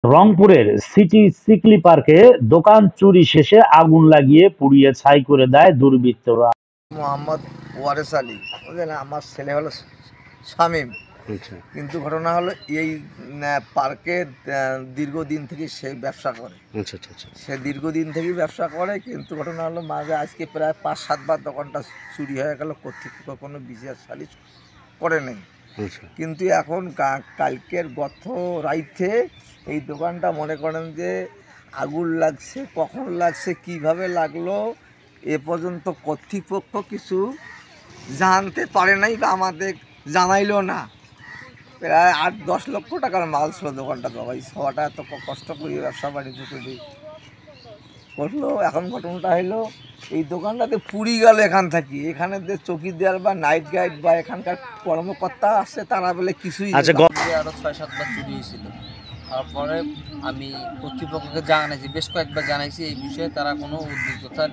রংপুরের city sickly পার্কে দোকান চুরি শেষে আগুন লাগিয়ে পুড়িয়ে ছাই করে দেয় দুর্বৃত্তরা। মোহাম্মদ ওয়ারেস আলী, বুঝলেন, আমার ছেলে হলো শামীম। কিন্তু ঘটনা হলো এই পার্কে দীর্ঘদিন থেকে সে ব্যবসা করে। সে দীর্ঘদিন থেকেই ব্যবসা করে, কিন্তু ঘটনা হলো মাঝে আজকে প্রায় 5-7 বার দোকানটা চুরি হয়ে গেল। কর্তৃপক্ষ কোনো বিচার সালিশ করে নেই। কিন্তু এখন কালকের গত রাইতে এই দোকানটা মনে করেন যে আগুন লাগছে, কখন লাগছে, কিভাবে লাগলো এ পর্যন্ত কর্তৃপক্ষ কিছু জানতে পারে নাই বা আমাদের জানাইলো না। প্রায় 8-10 লক্ষ টাকার মাল ছিল দোকানটা, বাবা এই সবাটা এত কষ্ট করি ব্যবসা বাণিজ্য করি করলো। এখন ঘটনাটা হলো এই দোকানটাতে পুড়ি গেল। এখান থেকে এখানে যে চৌকি দেওয়ার বা নাইট গাইড বা এখানকার কর্মকর্তা আসছে তারা বলে কিছুই। আরও 6-7 বার চুরি হয়েছিল। তারপরে আমি কর্তৃপক্ষকে জানাইছি, বেশ কয়েকবার জানাইছি এই বিষয়ে, তারা কোনো উদ্যোক্তা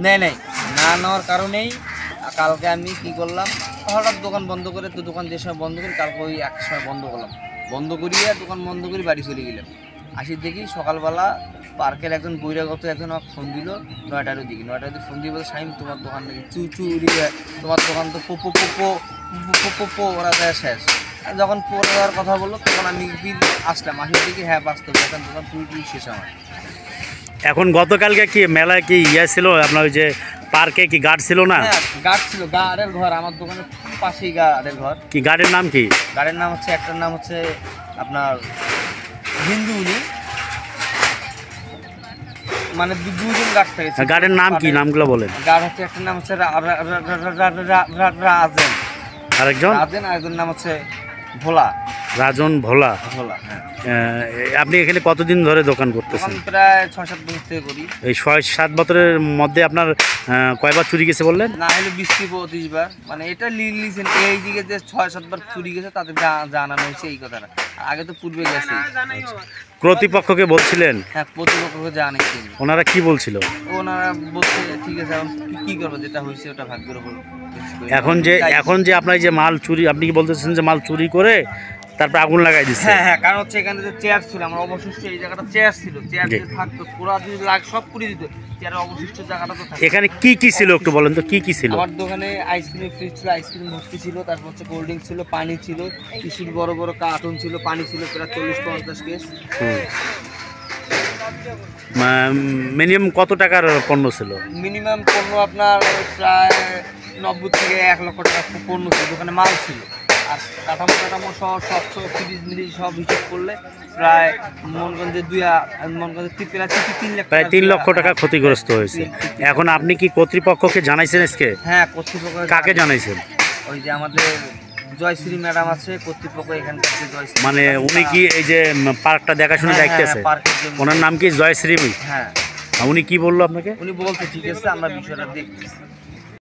নেয় নাই। না নেওয়ার কারণেই কালকে আমি কি করলাম, হঠাৎ দোকান বন্ধ করে, তো দোকান যে সময় বন্ধ করি কালকে ওই এক সময় বন্ধ করলাম, বন্ধ করিয়ে দোকান বন্ধ করে বাড়ি চলে গেলাম। আসি দেখি সকালবেলা পার্কের একজন বহিরাগত একজন আমাকে ফোন দিল 9টার দিকে। 9টার দিকে ফোন দিয়ে বলে, শামীম তোমার দোকান থেকে চুরি, তোমার দোকান তো পো ওরা যায় শেষ। যখন পরে দেওয়ার কথা বললো তখন আমি আসলাম, আসলে দেখি হ্যাঁ বাস্তব এখন দোকান পুরোপুরি শেষ আমার। এখন গতকালকে কি মেলায় কি ছিল আপনার, ওই যে পার্কে কি গার্ড ছিল না? হ্যাঁ গার্ড ছিল, গার্ডের ঘর আমার দোকানের পাশেই গার্ডের ঘর। কি গার্ডের নাম কি? গার্ডের নাম হচ্ছে, একটার নাম হচ্ছে আপনার হিন্দু, উনি মানে দুজন গার্ড থাকে। গার্ডের নাম কি, নামগুলো বলেন। গার্ড হচ্ছে, একটার নাম হচ্ছে রাজেন, আরেকজন নাম হচ্ছে ভোলা। রাজন ভোলা। হ্যাঁ। আপনি এখানে কতদিন ধরে দোকান করতেছেন? প্রায় 6-7 বছর থেকে করি। এই 6-7 বছরের মধ্যে আপনার কয়বার চুরি গেছে বললেন? না হলে 20-25 বার, মানে এটা লিখেছেন এই দিকে যে 6-7 বার চুরি গেছে তাদের জানানো হয়েছে এই কথাটা। আগে তো পূর্বে গেছে। কর্তৃপক্ষকে বলছিলেন? হ্যাঁ কর্তৃপক্ষকে জানাইছি। ওনারা কি বলছিল? ওনারা বলছে ঠিক আছে, এখন কি করবো, যেটা হয়েছে ওটা ভাগ্যের উপর। এখন যে আপনার যে মাল চুরি, আপনি কি বলতেছেন যে মাল চুরি করে তারপর আগুন লাগাই দিচ্ছে? হ্যাঁ, কারণ হচ্ছে এখানে যে চেয়ার ছিল, আমার অবশিষ্ট এই জায়গাটা চেয়ার ছিল, চেয়ার যদি থাকতো পুরো যদি সব পুড়ে দিত, চেয়ারের অবশিষ্ট জায়গাটা তো থাকতো। এখানে কি ছিল একটু বলেন তো, কি ছিল? আমার দোকানে আইসক্রিম ফ্রিজ ছিল, আইসক্রিম ভর্তি ছিল, তারপর হচ্ছে কোল্ড ড্রিঙ্ক ছিল, পানি ছিল, টিস্যুর বড় বড় কার্টুন ছিল, পানি ছিল প্রায় 40-50 কেস। মিনিমাম কত টাকার পণ্য ছিল? মিনিমাম পণ্য আপনার প্রায় 90 থেকে 1 লক্ষ টাকা পণ্য ছিল, দোকানে মাল ছিল। আর কাঠামো সব ফ্রিজ মিলিয়ে সব হিসাব করলে প্রায় মনগঞ্জে প্রায় 3 লক্ষ টাকা ক্ষতিগ্রস্ত হয়েছে। এখন আপনি কি কর্তৃপক্ষকে জানাইছেন আজকে? হ্যাঁ কর্তৃপক্ষ। কাকে জানাইছেন? ওই যে আমাদের জয়শ্রী ম্যাডাম আছে কর্তৃপক্ষ এখানকার, জয়শ্রী, মানে উনি কি এই যে পার্কটা দেখাশোনা দেখতেছে? ওনার নাম কি জয়শ্রী? হ্যাঁ। উনি কি বললো আপনাকে? উনি বলছে ঠিক আছে আমরা বিষয়টা দেখতেছি।